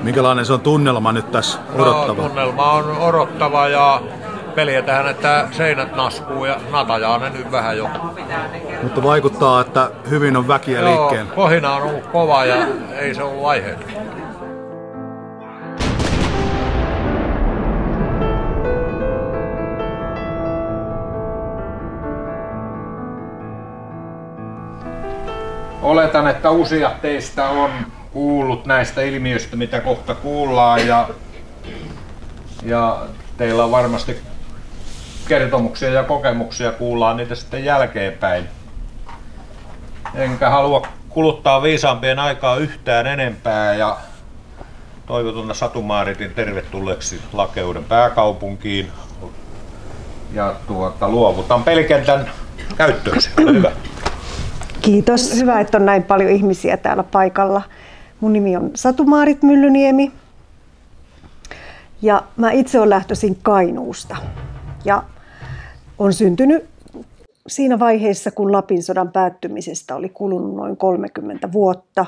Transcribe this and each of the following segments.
Minkälainen se on tunnelma nyt tässä odottava? No, tunnelma on odottava ja peljätään, että seinät naskuu ja natajaa ne nyt vähän jo. Mutta vaikuttaa, että hyvin on väkiä liikkeen. Kohina on ollut kova ja ei se ollut aiheeton. Oletan, että useat teistä on kuullut näistä ilmiöistä, mitä kohta kuullaan, ja teillä on varmasti kertomuksia ja kokemuksia, kuullaan niitä sitten jälkeenpäin. Enkä halua kuluttaa viisaampien aikaa yhtään enempää ja toivotan Satu Maaritin tervetulleeksi Lakeuden pääkaupunkiin. Ja luovutan pelikentän käyttöön. Hyvä. Kiitos. Hyvä, että on näin paljon ihmisiä täällä paikalla. Mun nimi on Satu Maarit Myllyniemi ja mä itse olen lähtöisin Kainuusta. Ja on syntynyt siinä vaiheessa, kun Lapin sodan päättymisestä oli kulunut noin 30 vuotta.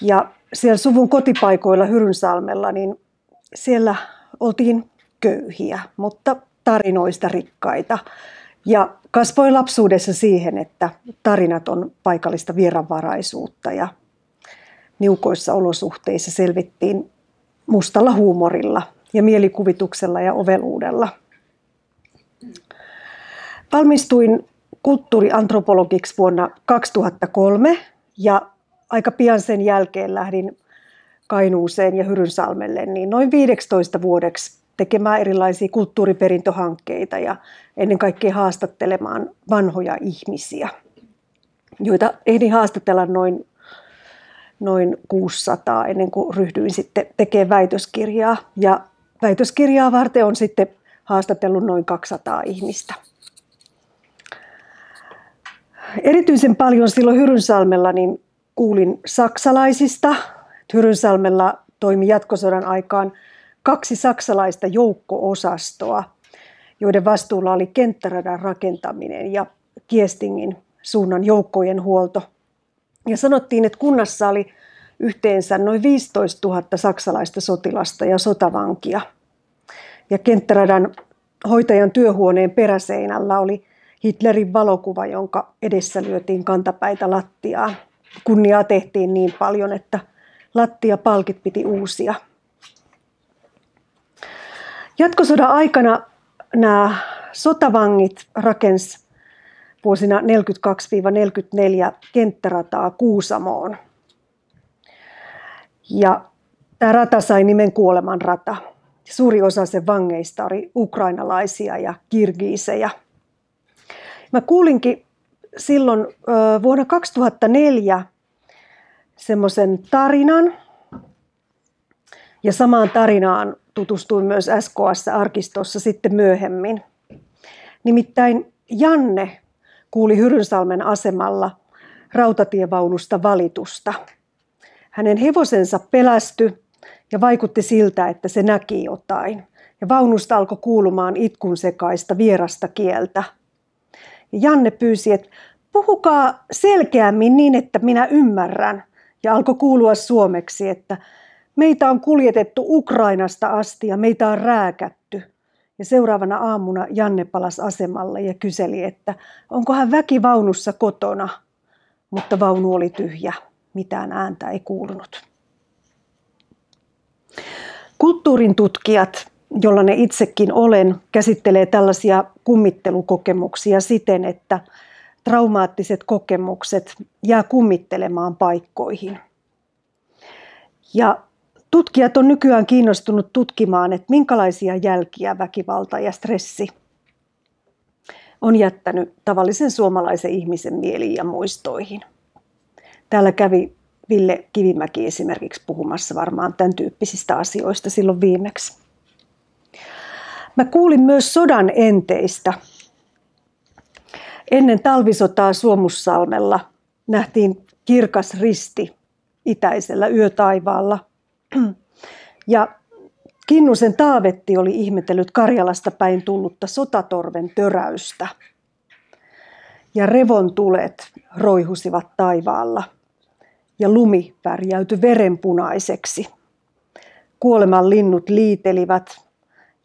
Ja siellä suvun kotipaikoilla Hyrynsalmella, niin siellä oltiin köyhiä, mutta tarinoista rikkaita. Ja kasvoin lapsuudessa siihen, että tarinat on paikallista vieraanvaraisuutta ja niukoissa olosuhteissa selvittiin mustalla huumorilla ja mielikuvituksella ja oveluudella. Valmistuin kulttuuriantropologiksi vuonna 2003 ja aika pian sen jälkeen lähdin Kainuuseen ja Hyrynsalmelle niin noin 15 vuodeksi tekemään erilaisia kulttuuriperintöhankkeita ja ennen kaikkea haastattelemaan vanhoja ihmisiä, joita ehdin haastatella noin 600 ennen kuin ryhdyin sitten tekemään väitöskirjaa. Ja väitöskirjaa varten on sitten haastatellut noin 200 ihmistä. Erityisen paljon silloin Hyrynsalmella niin kuulin saksalaisista. Hyrynsalmella toimi jatkosodan aikaan 2 saksalaista joukko-osastoa, joiden vastuulla oli kenttäradan rakentaminen ja Kiestingin suunnan joukkojen huolto. Ja sanottiin, että kunnassa oli yhteensä noin 15 000 saksalaista sotilasta ja sotavankia. Ja kenttäradan hoitajan työhuoneen peräseinällä oli Hitlerin valokuva, jonka edessä lyötiin kantapäitä lattiaan. Kunniaa tehtiin niin paljon, että lattiapalkit piti uusia. Jatkosodan aikana nämä sotavangit rakensi vuosina 1942-1944 kenttärataa Kuusamoon. Ja tämä rata sai nimen Kuolemanrata. Suuri osa sen vangeista oli ukrainalaisia ja kirgiisejä. Mä kuulinkin silloin vuonna 2004 semmoisen tarinan. Ja samaan tarinaan tutustuin myös SKS-arkistossa sitten myöhemmin. Nimittäin Janne kuuli Hyrynsalmen asemalla rautatievaunusta valitusta. Hänen hevosensa pelästyi ja vaikutti siltä, että se näki jotain. Ja vaunusta alkoi kuulumaan itkun sekaista vierasta kieltä. Ja Janne pyysi, että puhukaa selkeämmin niin, että minä ymmärrän. Ja alkoi kuulua suomeksi, että meitä on kuljetettu Ukrainasta asti ja meitä on rääkätty. Ja seuraavana aamuna Janne palasi asemalle ja kyseli, että onko hän väkivaunussa kotona. Mutta vaunu oli tyhjä, mitään ääntä ei kuulunut. Kulttuurin tutkijat, jolla ne itsekin olen, käsittelee tällaisia kummittelukokemuksia siten, että traumaattiset kokemukset jää kummittelemaan paikkoihin. Ja tutkijat on nykyään kiinnostunut tutkimaan, että minkälaisia jälkiä väkivalta ja stressi on jättänyt tavallisen suomalaisen ihmisen mieliin ja muistoihin. Täällä kävi Ville Kivimäki esimerkiksi puhumassa varmaan tämän tyyppisistä asioista silloin viimeksi. Mä kuulin myös sodan enteistä. Ennen talvisotaa Suomussalmella nähtiin kirkas risti itäisellä yötaivaalla. Ja Kinnusen Taavetti oli ihmetellyt Karjalasta päin tullutta sotatorven töräystä. Ja revontulet roihusivat taivaalla. Ja lumi värjäytyi verenpunaiseksi kuoleman linnut liitelivät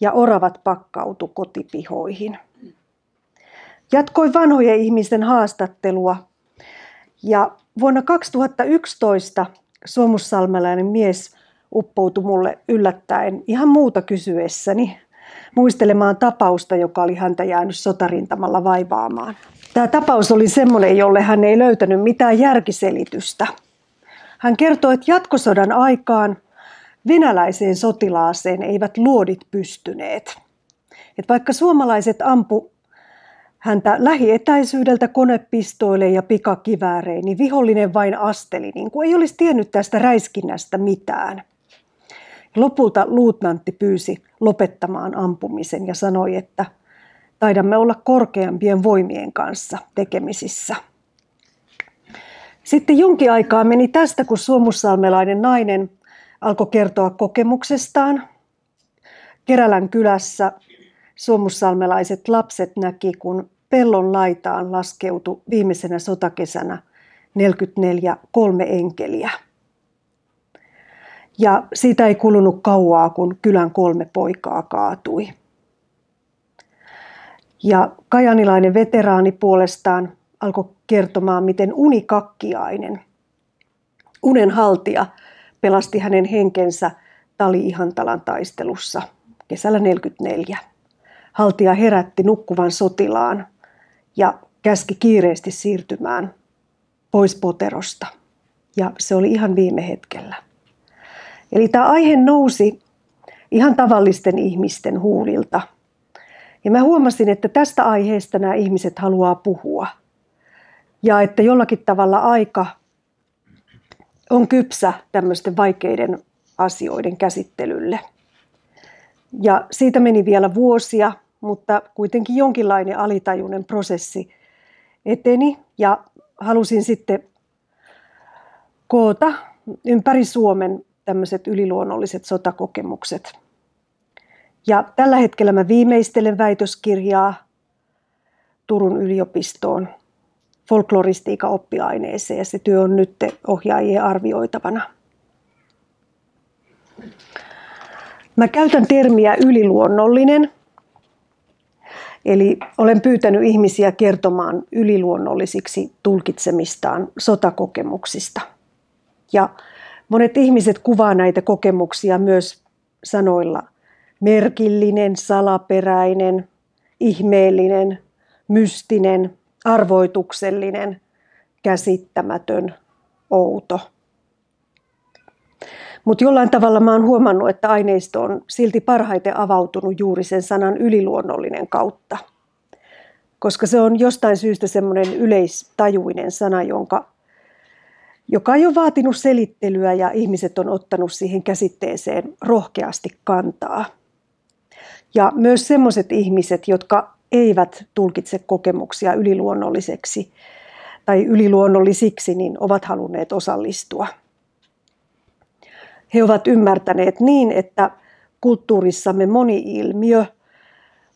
ja oravat pakkautu kotipihoihin. Jatkoin vanhojen ihmisten haastattelua ja vuonna 2011 suomussalmelainen mies uppoutui mulle yllättäen ihan muuta kysyessäni muistelemaan tapausta, joka oli häntä jäänyt sotarintamalla vaivaamaan. Tämä tapaus oli semmoinen, jolle hän ei löytänyt mitään järkiselitystä. Hän kertoi, että jatkosodan aikaan venäläiseen sotilaaseen eivät luodit pystyneet. Että vaikka suomalaiset ampu häntä lähietäisyydeltä konepistoilein ja pikakiväärein, niin vihollinen vain asteli, niin kuin ei olisi tiennyt tästä räiskinnästä mitään. Lopulta luutnantti pyysi lopettamaan ampumisen ja sanoi, että taidamme olla korkeampien voimien kanssa tekemisissä. Sitten jonkin aikaa meni tästä, kun suomussalmelainen nainen alkoi kertoa kokemuksestaan. Kerälän kylässä suomussalmelaiset lapset näki, kun pellon laitaan laskeutui viimeisenä sotakesänä 44 3 enkeliä. Ja siitä ei kulunut kauaa, kun kylän 3 poikaa kaatui. Ja kajanilainen veteraani puolestaan alkoi kertomaan, miten unikakkiainen, unenhaltija, pelasti hänen henkensä Tali-Ihantalan taistelussa kesällä 1944. Haltija herätti nukkuvan sotilaan ja käski kiireesti siirtymään pois poterosta. Ja se oli ihan viime hetkellä. Eli tämä aihe nousi ihan tavallisten ihmisten huulilta. Ja mä huomasin, että tästä aiheesta nämä ihmiset haluaa puhua. Ja että jollakin tavalla aika on kypsä tämmöisten vaikeiden asioiden käsittelylle. Ja siitä meni vielä vuosia, mutta kuitenkin jonkinlainen alitajuinen prosessi eteni. Ja halusin sitten koota ympäri Suomen tämmöiset yliluonnolliset sotakokemukset. Ja tällä hetkellä mä viimeistelen väitöskirjaa Turun yliopistoon folkloristiikan oppiaineeseen ja se työ on nyt ohjaajien arvioitavana. Mä käytän termiä yliluonnollinen, eli olen pyytänyt ihmisiä kertomaan yliluonnollisiksi tulkitsemistaan sotakokemuksista. Ja monet ihmiset kuvaa näitä kokemuksia myös sanoilla merkillinen, salaperäinen, ihmeellinen, mystinen, arvoituksellinen, käsittämätön, outo. Mutta jollain tavalla mä oon huomannut, että aineisto on silti parhaiten avautunut juuri sen sanan yliluonnollinen kautta. Koska se on jostain syystä semmoinen yleistajuinen sana, joka ei ole vaatinut selittelyä ja ihmiset on ottanut siihen käsitteeseen rohkeasti kantaa. Ja myös semmoiset ihmiset, jotka eivät tulkitse kokemuksia yliluonnolliseksi tai yliluonnollisiksi, niin ovat halunneet osallistua. He ovat ymmärtäneet niin, että kulttuurissamme moni ilmiö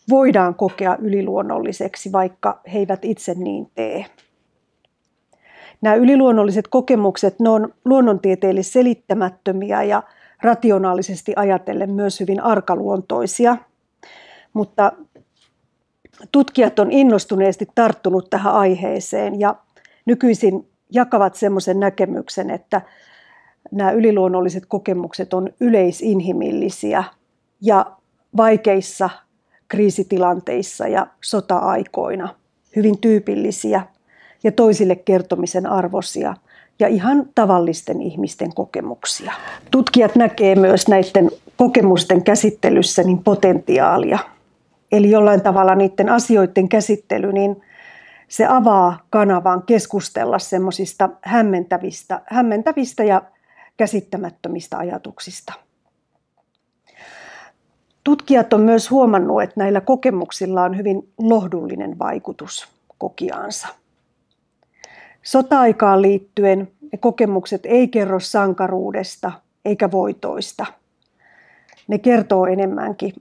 voidaan kokea yliluonnolliseksi, vaikka he eivät itse niin tee. Nämä yliluonnolliset kokemukset, ne on luonnontieteellisesti selittämättömiä ja rationaalisesti ajatellen myös hyvin arkaluontoisia, mutta tutkijat on innostuneesti tarttunut tähän aiheeseen ja nykyisin jakavat semmoisen näkemyksen, että nämä yliluonnolliset kokemukset on yleisinhimillisiä ja vaikeissa kriisitilanteissa ja sota-aikoina hyvin tyypillisiä ja toisille kertomisen arvoisia ja ihan tavallisten ihmisten kokemuksia. Tutkijat näkee myös näiden kokemusten käsittelyssä niin potentiaalia. Eli jollain tavalla niiden asioiden käsittely, niin se avaa kanavan keskustella semmoisista hämmentävistä ja käsittämättömistä ajatuksista. Tutkijat on myös huomannut, että näillä kokemuksilla on hyvin lohdullinen vaikutus kokijaansa. Sota-aikaan liittyen ne kokemukset ei kerro sankaruudesta eikä voitoista. Ne kertoo enemmänkin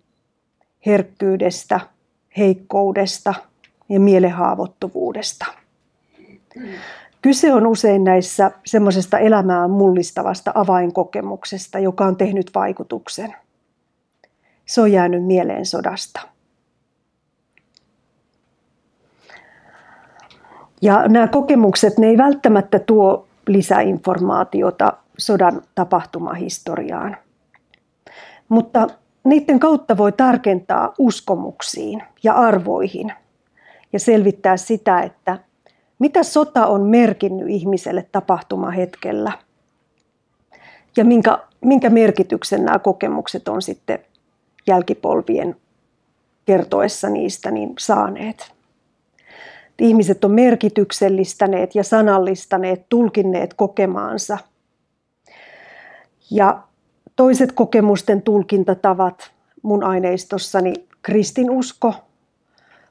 herkkyydestä, heikkoudesta ja mielen haavoittuvuudesta. Kyse on usein näissä semmoisesta elämää mullistavasta avainkokemuksesta, joka on tehnyt vaikutuksen. Se on jäänyt mieleen sodasta. Ja nämä kokemukset, ne ei välttämättä tuo lisäinformaatiota sodan tapahtumahistoriaan. Mutta niiden kautta voi tarkentaa uskomuksiin ja arvoihin ja selvittää sitä, että mitä sota on merkinnyt ihmiselle tapahtumahetkellä ja minkä merkityksen nämä kokemukset on sitten jälkipolvien kertoessa niistä niin saaneet. Ihmiset on merkityksellistäneet ja sanallistaneet, tulkinneet kokemaansa. Ja toiset kokemusten tulkintatavat mun aineistossani, kristinusko,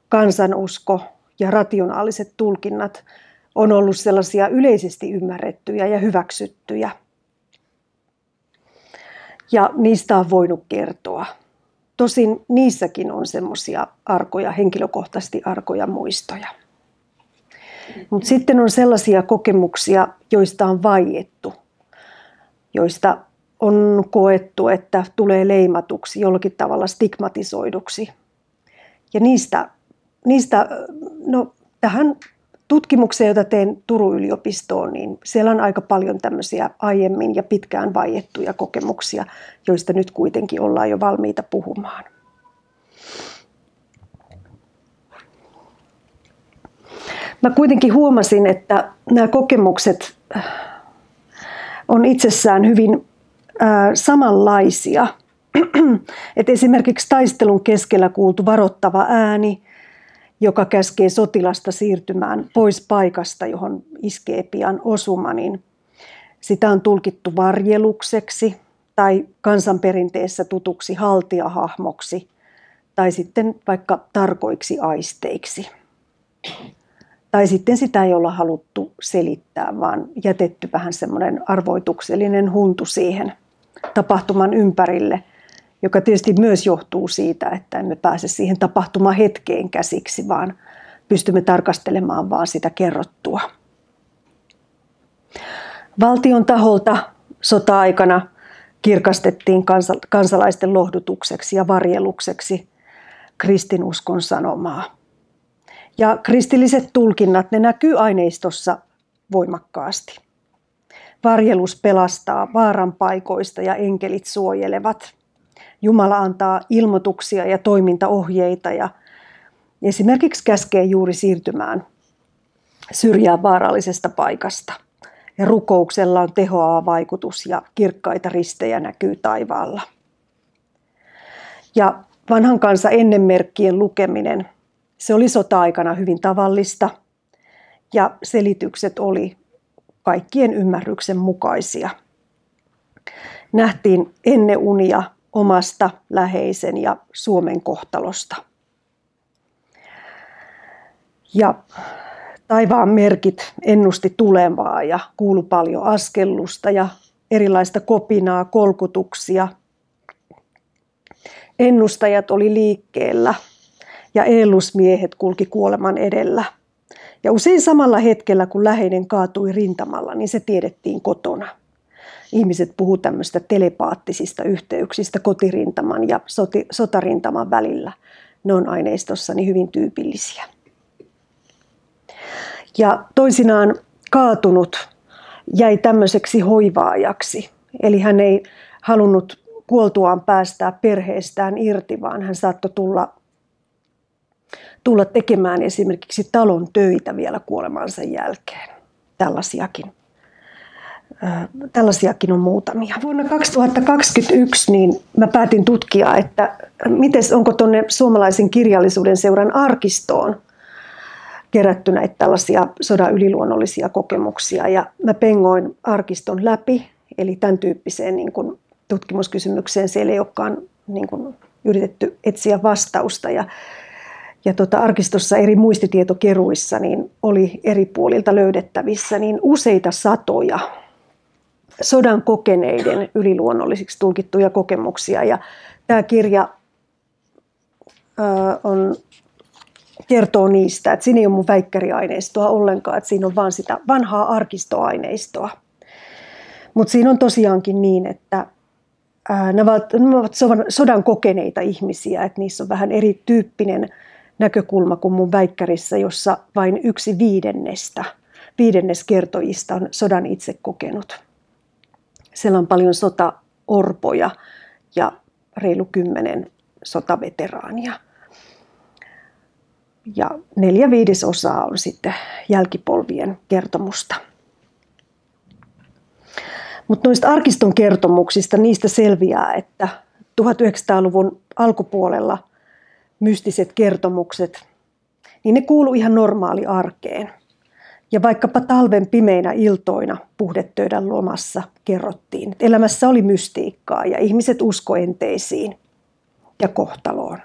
kansanusko ja rationaaliset tulkinnat, on ollut sellaisia yleisesti ymmärrettyjä ja hyväksyttyjä. Ja niistä on voinut kertoa. Tosin niissäkin on semmoisia arkoja, henkilökohtaisesti arkoja muistoja. Mutta sitten on sellaisia kokemuksia, joista on vaiettu, joista on koettu, että tulee leimatuksi, jollakin tavalla stigmatisoiduksi. Ja tähän tutkimukseen, jota teen Turun yliopistoon, niin siellä on aika paljon tämmöisiä aiemmin ja pitkään vaiettuja kokemuksia, joista nyt kuitenkin ollaan jo valmiita puhumaan. Mä kuitenkin huomasin, että nämä kokemukset on itsessään hyvin samanlaisia. Et esimerkiksi taistelun keskellä kuultu varoittava ääni, joka käskee sotilasta siirtymään pois paikasta, johon iskee pian osuma, niin sitä on tulkittu varjelukseksi tai kansanperinteessä tutuksi haltijahahmoksi tai sitten vaikka tarkoiksi aisteiksi. Tai sitten sitä ei olla haluttu selittää, vaan jätetty vähän semmoinen arvoituksellinen huntu siihen tapahtuman ympärille, joka tietysti myös johtuu siitä, että emme pääse siihen tapahtumahetkeen käsiksi, vaan pystymme tarkastelemaan vaan sitä kerrottua. Valtion taholta sota-aikana kirkastettiin kansalaisten lohdutukseksi ja varjelukseksi kristinuskon sanomaa. Ja kristilliset tulkinnat, ne näkyy aineistossa voimakkaasti. Varjelus pelastaa vaaran paikoista ja enkelit suojelevat. Jumala antaa ilmoituksia ja toimintaohjeita ja esimerkiksi käskee juuri siirtymään syrjään vaarallisesta paikasta. Ja rukouksella on tehoava vaikutus ja kirkkaita ristejä näkyy taivaalla. Ja vanhan kansan ennenmerkkien lukeminen, se oli sota-aikana hyvin tavallista ja selitykset oli kaikkien ymmärryksen mukaisia. Nähtiin enneunia omasta, läheisen ja Suomen kohtalosta. Ja taivaan merkit ennusti tulevaa ja kuului paljon askellusta ja erilaista kopinaa, kolkutuksia. Ennustajat oli liikkeellä ja eelusmiehet kulki kuoleman edellä. Ja usein samalla hetkellä, kun läheinen kaatui rintamalla, niin se tiedettiin kotona. Ihmiset puhuu tämmöistä telepaattisista yhteyksistä kotirintaman ja sotarintaman välillä. Ne on aineistossani hyvin tyypillisiä. Ja toisinaan kaatunut jäi tämmöiseksi hoivaajaksi. Eli hän ei halunnut kuoltuaan päästää perheestään irti, vaan hän saattoi tulla tekemään esimerkiksi talon töitä vielä kuolemansa jälkeen. Tällaisiakin on muutamia. Vuonna 2021 niin mä päätin tutkia, että onko tuonne Suomalaisen kirjallisuuden seuran arkistoon kerätty näitä tällaisia sodan yliluonnollisia kokemuksia. Ja mä pengoin arkiston läpi, eli tämän tyyppiseen niin kuin tutkimuskysymykseen siellä ei olekaan niin kuin yritetty etsiä vastausta. Ja arkistossa eri muistitietokeruissa niin oli eri puolilta löydettävissä niin useita satoja sodan kokeneiden yliluonnollisiksi tulkittuja kokemuksia. Ja tämä kirja on kertoo niistä, että siinä ei ole mun väikkäriaineistoa ollenkaan, että siinä on vaan sitä vanhaa arkistoaineistoa. Mutta siinä on tosiaankin niin, että nämä ovat sodan kokeneita ihmisiä, että niissä on vähän erityyppinen näkökulma kuin mun väikkärissä, jossa vain 1/5 kertojista on sodan itse kokenut. Siellä on paljon sotaorpoja ja reilu 10 sotaveteraania. Ja 4/5 on sitten jälkipolvien kertomusta. Mutta noista arkiston kertomuksista, niistä selviää, että 1900-luvun alkupuolella mystiset kertomukset, niin ne kuului ihan normaali arkeen. Ja vaikkapa talven pimeinä iltoina puhdetöiden lomassa kerrottiin, että elämässä oli mystiikkaa ja ihmiset usko enteisiin ja kohtaloon.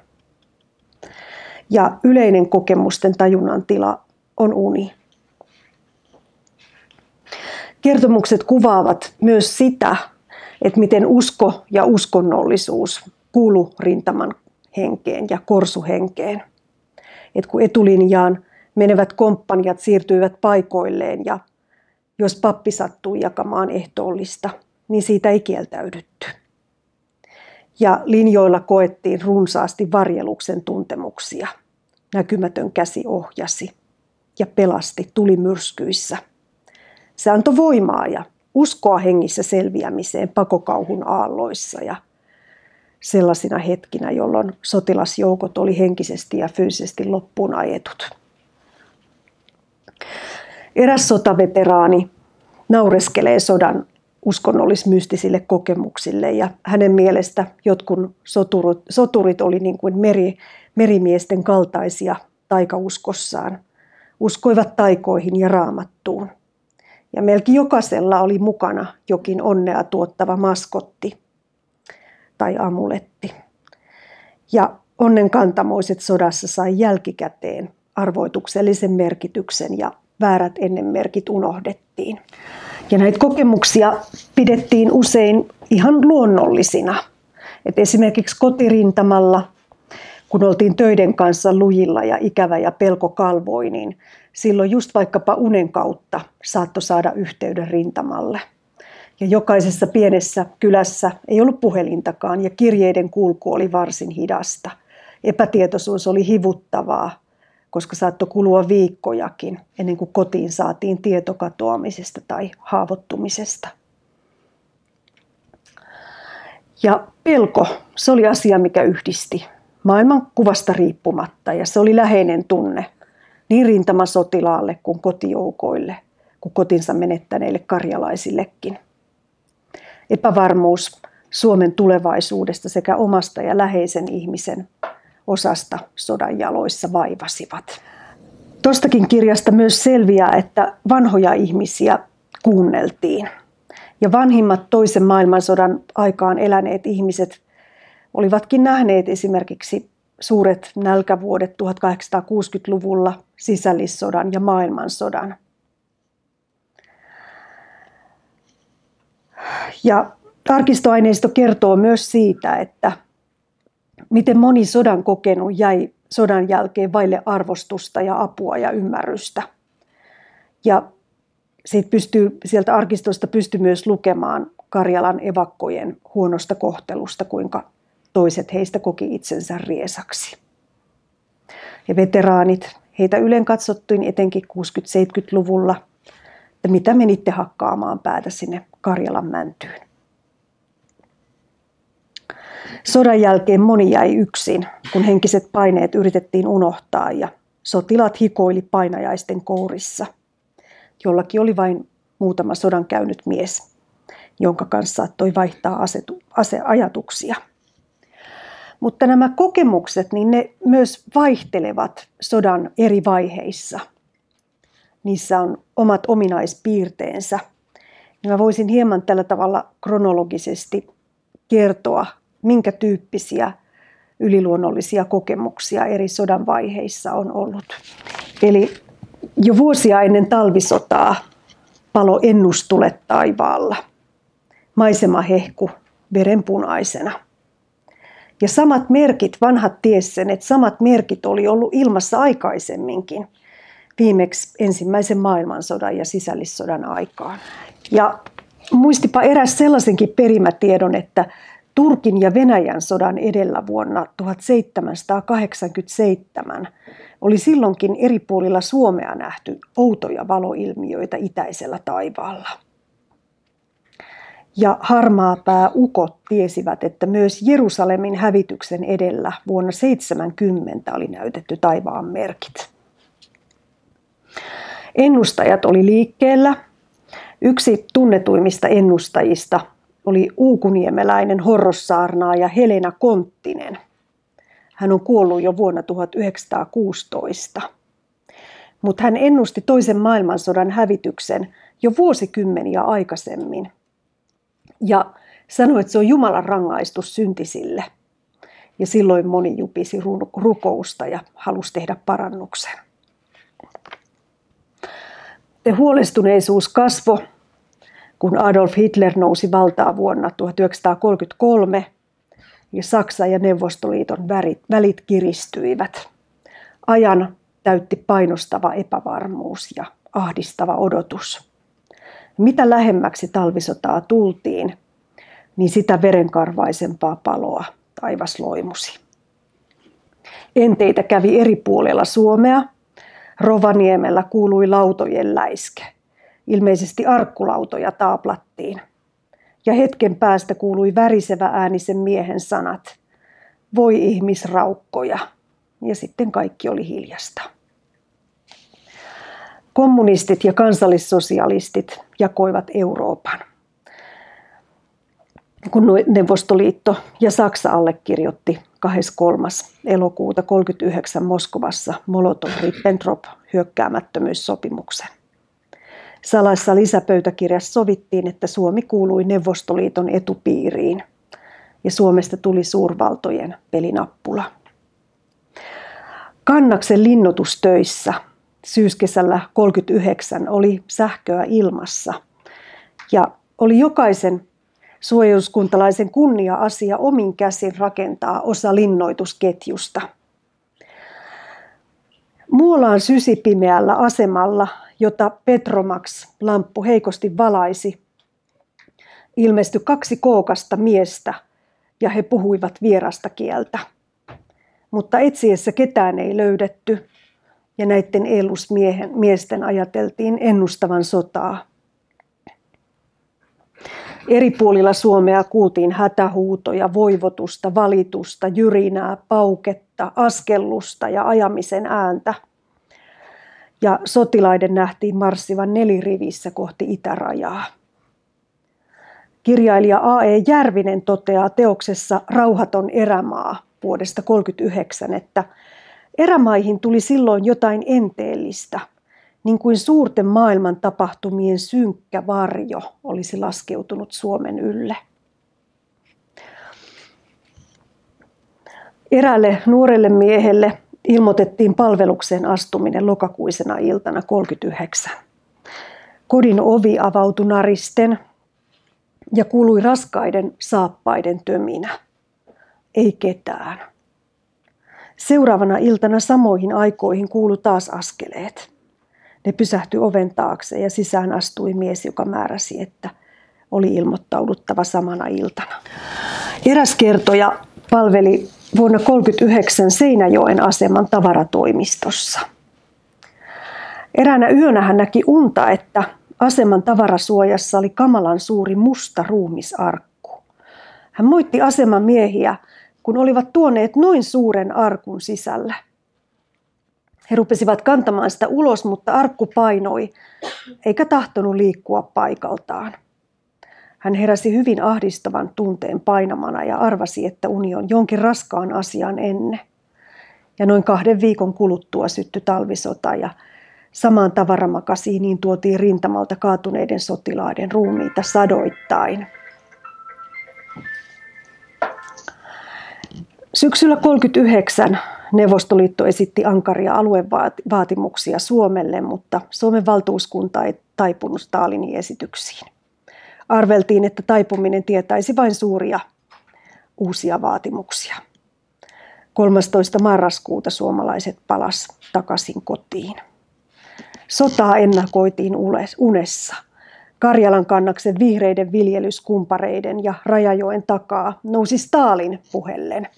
Ja yleinen kokemusten tajunnan tila on uni. Kertomukset kuvaavat myös sitä, että miten usko ja uskonnollisuus kuulu rintaman henkeen ja korsuhenkeen. Että kun etulinjaan menevät komppaniat siirtyivät paikoilleen ja jos pappi sattui jakamaan ehtoollista, niin siitä ei kieltäydytty. Ja linjoilla koettiin runsaasti varjeluksen tuntemuksia. Näkymätön käsi ohjasi ja pelasti tulimyrskyissä. Se antoi voimaa ja uskoa hengissä selviämiseen pakokauhun aalloissa ja sellaisina hetkinä, jolloin sotilasjoukot oli henkisesti ja fyysisesti loppuun ajetut. Eräs sotaveteraani naureskelee sodan uskonnollis-mystisille kokemuksille ja hänen mielestä jotkut soturit oli niin kuin merimiesten kaltaisia taikauskossaan. Uskoivat taikoihin ja raamattuun. Ja melkein jokaisella oli mukana jokin onnea tuottava maskotti tai amuletti. Ja onnenkantamoiset sodassa sai jälkikäteen arvoituksellisen merkityksen ja väärät ennenmerkit unohdettiin. Ja näitä kokemuksia pidettiin usein ihan luonnollisina. Et esimerkiksi kotirintamalla, kun oltiin töiden kanssa lujilla ja ikävä ja pelko kalvoi, niin silloin just vaikkapa unen kautta saattoi saada yhteyden rintamalle. Ja jokaisessa pienessä kylässä ei ollut puhelintakaan ja kirjeiden kulku oli varsin hidasta. Epätietoisuus oli hivuttavaa, koska saattoi kulua viikkojakin ennen kuin kotiin saatiin tieto katoamisesta tai haavoittumisesta. Ja pelko, se oli asia, mikä yhdisti maailman kuvasta riippumatta ja se oli läheinen tunne niin rintamasotilaalle kuin kotijoukoille, kuin kotinsa menettäneille karjalaisillekin. Epävarmuus Suomen tulevaisuudesta sekä omasta ja läheisen ihmisen osasta sodan jaloissa vaivasivat. Tuostakin kirjasta myös selviää, että vanhoja ihmisiä kuunneltiin. Ja vanhimmat toisen maailmansodan aikaan eläneet ihmiset olivatkin nähneet esimerkiksi suuret nälkävuodet 1860-luvulla, sisällissodan ja maailmansodan. Ja arkistoaineisto kertoo myös siitä, että miten moni sodan kokenut jäi sodan jälkeen vaille arvostusta ja apua ja ymmärrystä. Ja sieltä arkistosta pystyy myös lukemaan Karjalan evakkojen huonosta kohtelusta, kuinka toiset heistä koki itsensä riesaksi. Ja veteraanit, heitä ylen katsottiin etenkin 60-70-luvulla, että mitä menitte hakkaamaan päätä sinne Karjalan mäntyyn. Sodan jälkeen moni jäi yksin, kun henkiset paineet yritettiin unohtaa ja sotilaat hikoili painajaisten kourissa. Jollakin oli vain muutama sodan käynyt mies, jonka kanssa saattoi vaihtaa ajatuksia. Mutta nämä kokemukset, niin ne myös vaihtelevat sodan eri vaiheissa. Niissä on omat ominaispiirteensä. Ja mä voisin hieman tällä tavalla kronologisesti kertoa, minkä tyyppisiä yliluonnollisia kokemuksia eri sodan vaiheissa on ollut. Eli jo vuosia ennen talvisotaa palo ennustulet taivaalla. Maisema hehku verenpunaisena. Ja samat merkit, vanhat ties sen, että samat merkit oli ollut ilmassa aikaisemminkin, viimeksi ensimmäisen maailmansodan ja sisällissodan aikaan. Ja muistipa eräs sellaisenkin perimätiedon, että Turkin ja Venäjän sodan edellä vuonna 1787 oli silloinkin eri puolilla Suomea nähty outoja valoilmiöitä itäisellä taivaalla. Ja harmaapääukot tiesivät, että myös Jerusalemin hävityksen edellä vuonna 70 oli näytetty taivaan merkit. Ennustajat oli liikkeellä. Yksi tunnetuimmista ennustajista oli uukuniemeläinen horrossaarnaaja Helena Konttinen. Hän on kuollut jo vuonna 1916. Mutta hän ennusti toisen maailmansodan hävityksen jo vuosikymmeniä aikaisemmin. Ja sanoi, että se on Jumalan rangaistus syntisille. Ja silloin moni jupisi rukousta ja halusi tehdä parannuksen. Huolestuneisuus kasvoi, kun Adolf Hitler nousi valtaan vuonna 1933 ja Saksa ja Neuvostoliiton välit kiristyivät. Ajan täytti painostava epävarmuus ja ahdistava odotus. Mitä lähemmäksi talvisotaa tultiin, niin sitä verenkarvaisempaa paloa taivas loimusi. Enteitä kävi eri puolilla Suomea. Rovaniemellä kuului lautojen läiske. Ilmeisesti arkkulautoja taaplattiin. Ja hetken päästä kuului värisevä äänisen miehen sanat. Voi ihmisraukkoja. Ja sitten kaikki oli hiljasta. Kommunistit ja kansallissosialistit jakoivat Euroopan. Kun Neuvostoliitto ja Saksa allekirjoitti 23. elokuuta 1939 Moskovassa Molotov-Ribbentrop hyökkäämättömyyssopimuksen. Salaisessa lisäpöytäkirjassa sovittiin, että Suomi kuului Neuvostoliiton etupiiriin ja Suomesta tuli suurvaltojen pelinappula. Kannaksen linnoitustöissä syyskesällä 1939 oli sähköä ilmassa ja oli jokaisen suojeluskuntalaisen kunnia-asia omin käsin rakentaa osa linnoitusketjusta. Muolaan sysipimeällä asemalla, jota Petromax-lamppu heikosti valaisi, ilmestyi 2 kookasta miestä ja he puhuivat vierasta kieltä. Mutta etsiessä ketään ei löydetty ja näiden elusmiesten ajateltiin ennustavan sotaa. Eri puolilla Suomea kuultiin hätähuutoja, voivotusta, valitusta, jyrinää, pauketta, askellusta ja ajamisen ääntä. Ja sotilaiden nähtiin marssivan nelirivissä kohti itärajaa. Kirjailija A.E. Järvinen toteaa teoksessa Rauhaton erämaa vuodesta 1939, että erämaihin tuli silloin jotain enteellistä, niin kuin suurten maailman tapahtumien synkkä varjo olisi laskeutunut Suomen ylle. Eräälle nuorelle miehelle ilmoitettiin palvelukseen astuminen lokakuisena iltana 1939. Kodin ovi avautui naristen ja kuului raskaiden saappaiden töminä. Ei ketään. Seuraavana iltana samoihin aikoihin kuului taas askeleet. Ne pysähtyi oven taakse ja sisään astui mies, joka määräsi, että oli ilmoittauduttava samana iltana. Eräs kertoja palveli vuonna 1939 Seinäjoen aseman tavaratoimistossa. Eräänä yönä hän näki unta, että aseman tavarasuojassa oli kamalan suuri musta ruumisarkku. Hän moitti aseman miehiä, kun olivat tuoneet noin suuren arkun sisällä. He rupesivat kantamaan sitä ulos, mutta arkku painoi, eikä tahtonut liikkua paikaltaan. Hän heräsi hyvin ahdistavan tunteen painamana ja arvasi, että uni on jonkin raskaan asian ennen. Ja noin 2 viikon kuluttua syttyi talvisota ja samaan tavaramakasiiniin tuotiin rintamalta kaatuneiden sotilaiden ruumiita sadoittain. Syksyllä 1939 Neuvostoliitto esitti ankaria aluevaatimuksia Suomelle, mutta Suomen valtuuskunta ei taipunut Stalinin esityksiin. Arveltiin, että taipuminen tietäisi vain suuria uusia vaatimuksia. 13. marraskuuta suomalaiset palas takaisin kotiin. Sotaa ennakoitiin unessa. Karjalan kannaksen vihreiden viljelyskumpareiden ja Rajajoen takaa nousi Stalin puheellen.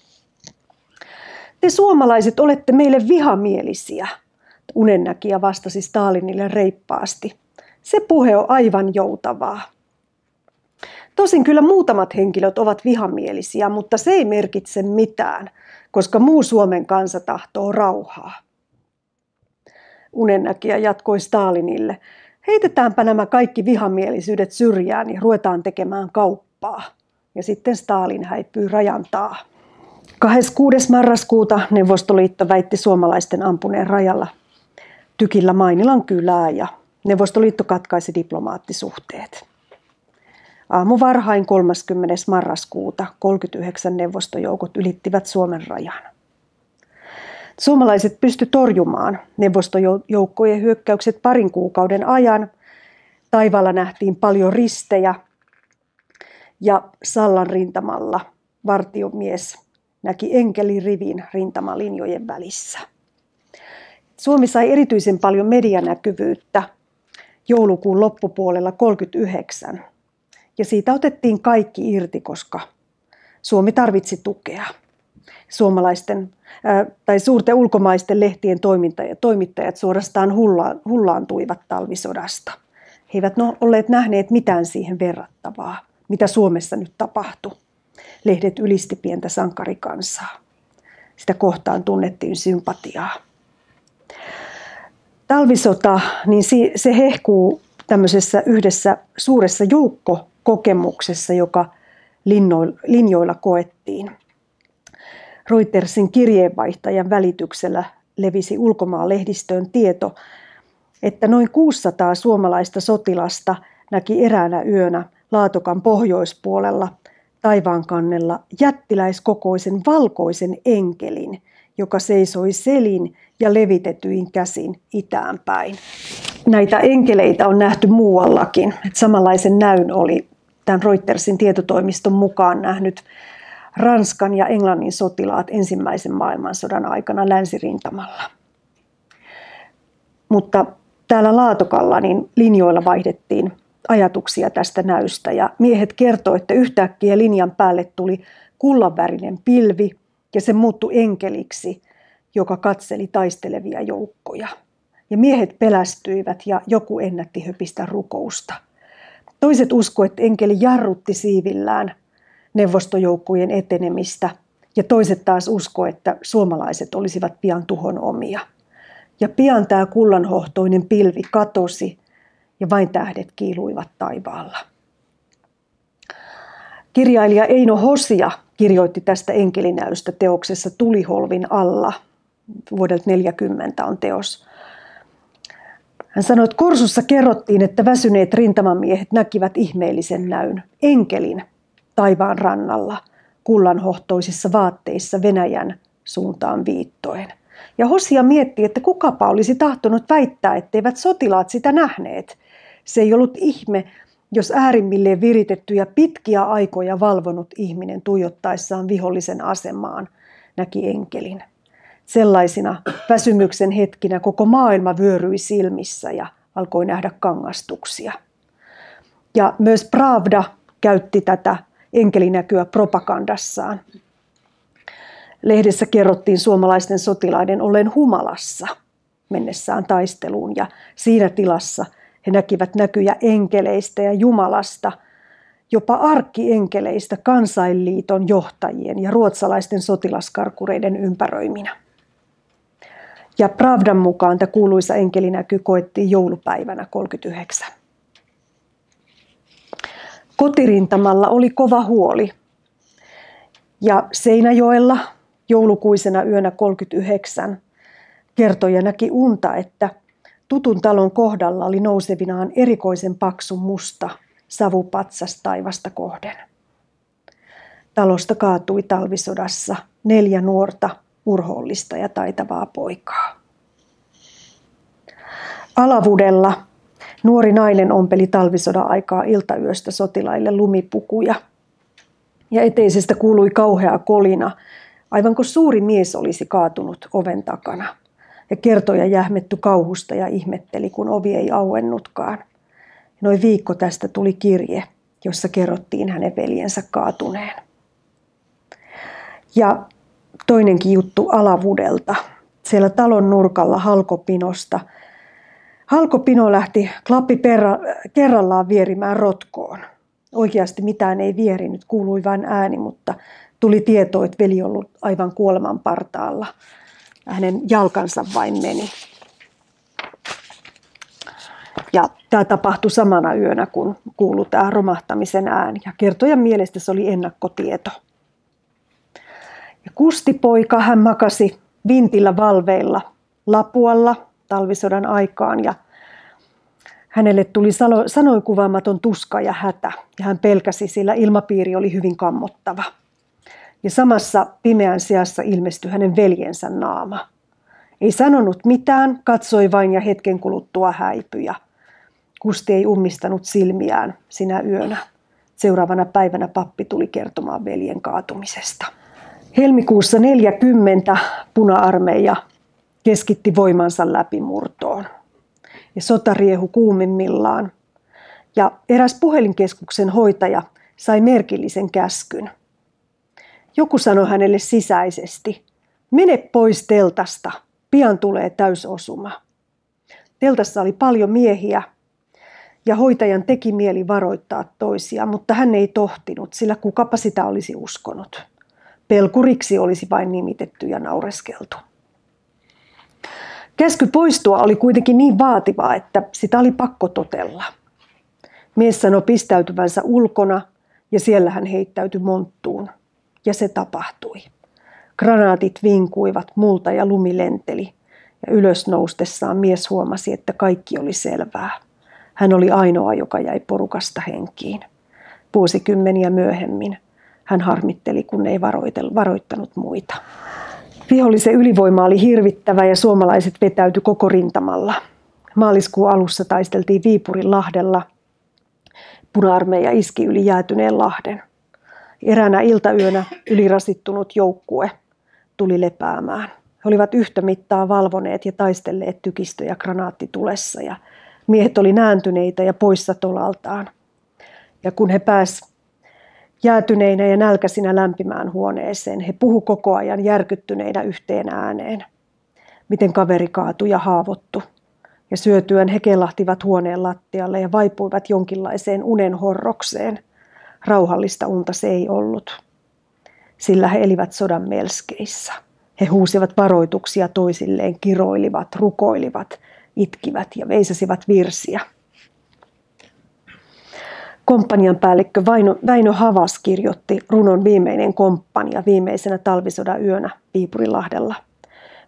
Te suomalaiset olette meille vihamielisiä, unennäkijä vastasi Stalinille reippaasti. Se puhe on aivan joutavaa. Tosin kyllä muutamat henkilöt ovat vihamielisiä, mutta se ei merkitse mitään, koska muu Suomen kansa tahtoo rauhaa. Unennäkijä jatkoi Stalinille. Heitetäänpä nämä kaikki vihamielisyydet syrjään ja ruvetaan tekemään kauppaa. Ja sitten Stalin häipyi rajan taa. 26. marraskuuta Neuvostoliitto väitti suomalaisten ampuneen rajalla tykillä Mainilan kylää ja Neuvostoliitto katkaisi diplomaattisuhteet. Aamuvarhain 30. marraskuuta 39 neuvostojoukot ylittivät Suomen rajan. Suomalaiset pystyivät torjumaan neuvostojoukkojen hyökkäykset parin kuukauden ajan. Taivaalla nähtiin paljon ristejä ja Sallan rintamalla vartiomies näki enkelirivin rintamalinjojen välissä. Suomi sai erityisen paljon medianäkyvyyttä joulukuun loppupuolella 1939 ja siitä otettiin kaikki irti, koska Suomi tarvitsi tukea. Suurten ulkomaisten lehtien toimittajat suorastaan hullaantuivat talvisodasta. He eivät olleet nähneet mitään siihen verrattavaa, mitä Suomessa nyt tapahtui. Lehdet ylisti pientä sankarikansaa. Sitä kohtaan tunnettiin sympatiaa. Talvisota, niin se hehkuu tämmöisessä yhdessä suuressa joukkokokemuksessa, joka linjoilla koettiin. Reutersin kirjeenvaihtajan välityksellä levisi ulkomaan lehdistöön tieto, että noin 600 suomalaista sotilasta näki eräänä yönä Laatokan pohjoispuolella taivaankannella jättiläiskokoisen valkoisen enkelin, joka seisoi selin ja levitetyin käsin itään päin. Näitä enkeleitä on nähty muuallakin. Samanlaisen näyn oli tämän Reutersin tietotoimiston mukaan nähnyt Ranskan ja Englannin sotilaat ensimmäisen maailmansodan aikana länsirintamalla. Mutta täällä Laatokalla niin linjoilla vaihdettiin ajatuksia tästä näystä ja miehet kertoivat, että yhtäkkiä linjan päälle tuli kullanvärinen pilvi ja se muuttui enkeliksi, joka katseli taistelevia joukkoja. Ja miehet pelästyivät ja joku ennätti höpistä rukousta. Toiset uskoivat, että enkeli jarrutti siivillään neuvostojoukkojen etenemistä ja toiset taas uskoivat, että suomalaiset olisivat pian tuhon omia. Ja pian tämä kullanhohtoinen pilvi katosi ja vain tähdet kiiluivat taivaalla. Kirjailija Eino Hosia kirjoitti tästä enkelinäystä teoksessa Tuliholvin alla. Vuodelta 1940 on teos. Hän sanoi, että Korsussa kerrottiin, että väsyneet rintamamiehet näkivät ihmeellisen näyn, enkelin taivaan rannalla, kullanhohtoisissa vaatteissa Venäjän suuntaan viittoen. Ja Hosia mietti, että kukapa olisi tahtonut väittää, etteivät sotilaat sitä nähneet. Se ei ollut ihme, jos äärimmilleen viritetty ja pitkiä aikoja valvonut ihminen tuijottaessaan vihollisen asemaan näki enkelin. Sellaisina väsymyksen hetkinä koko maailma vyöryi silmissä ja alkoi nähdä kangastuksia. Ja myös Pravda käytti tätä enkelinäkyä propagandassaan. Lehdessä kerrottiin suomalaisten sotilaiden olleen humalassa mennessään taisteluun ja siinä tilassa he näkivät näkyjä enkeleistä ja Jumalasta, jopa arkkienkeleistä Kansainliiton johtajien ja ruotsalaisten sotilaskarkureiden ympäröiminä. Ja Pravdan mukaan tämä kuuluisa enkelinäky koettiin joulupäivänä 1939. Kotirintamalla oli kova huoli ja Seinäjoella joulukuisena yönä 1939 kertoja näki unta, että tutun talon kohdalla oli nousevinaan erikoisen paksu musta savupatsas taivasta kohden. Talosta kaatui talvisodassa 4 nuorta, urhoollista ja taitavaa poikaa. Alavudella nuori nainen ompeli talvisodan aikaa iltayöstä sotilaille lumipukuja. Ja eteisestä kuului kauhea kolina. aivan kuin suuri mies olisi kaatunut oven takana. Ja kertoja jähmetty kauhusta ja ihmetteli, kun ovi ei auennutkaan. Noin viikko tästä tuli kirje, jossa kerrottiin hänen veljensä kaatuneen. Ja toinenkin juttu Alavudelta. Siellä talon nurkalla halkopinosta. Halkopino lähti klappi kerrallaan vierimään rotkoon. Oikeasti mitään ei vierinyt, kuului vain ääni, mutta tuli tieto, että veli oli ollut aivan kuoleman partaalla. Hänen jalkansa vain meni. Ja tämä tapahtui samana yönä, kun kuului tämä romahtamisen ääni. Ja kertojan mielestä se oli ennakkotieto. Ja Kusti-poika, hän makasi vintillä valveilla Lapualla talvisodan aikaan. Ja hänelle tuli sanoin kuvaamaton tuska ja hätä. Ja hän pelkäsi, sillä ilmapiiri oli hyvin kammottava. Ja samassa pimeän seassa ilmestyi hänen veljensä naama. Ei sanonut mitään, katsoi vain ja hetken kuluttua häipyi. Ja Kusti ei ummistanut silmiään sinä yönä. Seuraavana päivänä pappi tuli kertomaan veljen kaatumisesta. Helmikuussa 1940 Puna-armeija keskitti voimansa läpimurtoon. Ja sota riehui kuumimmillaan. Ja eräs puhelinkeskuksen hoitaja sai merkillisen käskyn. Joku sanoi hänelle sisäisesti, mene pois teltasta, pian tulee täysosuma. Teltassa oli paljon miehiä ja hoitajan teki mieli varoittaa toisia, mutta hän ei tohtinut, sillä kukapa sitä olisi uskonut. Pelkuriksi olisi vain nimitetty ja naureskeltu. Käsky poistua oli kuitenkin niin vaativaa, että sitä oli pakko totella. Mies sanoi pistäytyvänsä ulkona ja siellä hän heittäytyi monttuun. Ja se tapahtui. Granaatit vinkuivat, multa ja lumi lenteli. Ja ylös noustessaan mies huomasi, että kaikki oli selvää. Hän oli ainoa, joka jäi porukasta henkiin. Vuosikymmeniä myöhemmin hän harmitteli, kun ei varoittanut muita. Vihollisen ylivoima oli hirvittävä ja suomalaiset vetäytyi koko rintamalla. Maaliskuun alussa taisteltiin Viipurin lahdella. Puna-armeija iski yli jäätyneen lahden. Eräänä iltayönä ylirasittunut joukkue tuli lepäämään. He olivat yhtä mittaa valvoneet ja taistelleet tykistö- ja granaattitulessa. Ja miehet oli nääntyneitä ja poissa tolaltaan. Ja kun he pääsivät jäätyneinä ja nälkäisinä lämpimään huoneeseen, he puhu koko ajan järkyttyneinä yhteen ääneen. Miten kaveri kaatui ja haavoittui. Ja syötyään he kellahtivat huoneen lattialle ja vaipuivat jonkinlaiseen unen horrokseen. Rauhallista unta se ei ollut, sillä he elivät sodan melskeissä. He huusivat varoituksia toisilleen, kiroilivat, rukoilivat, itkivät ja veisasivat virsiä. Komppanian päällikkö Väinö Havas kirjoitti runon Viimeinen komppania viimeisenä talvisodan yönä Viipurinlahdella.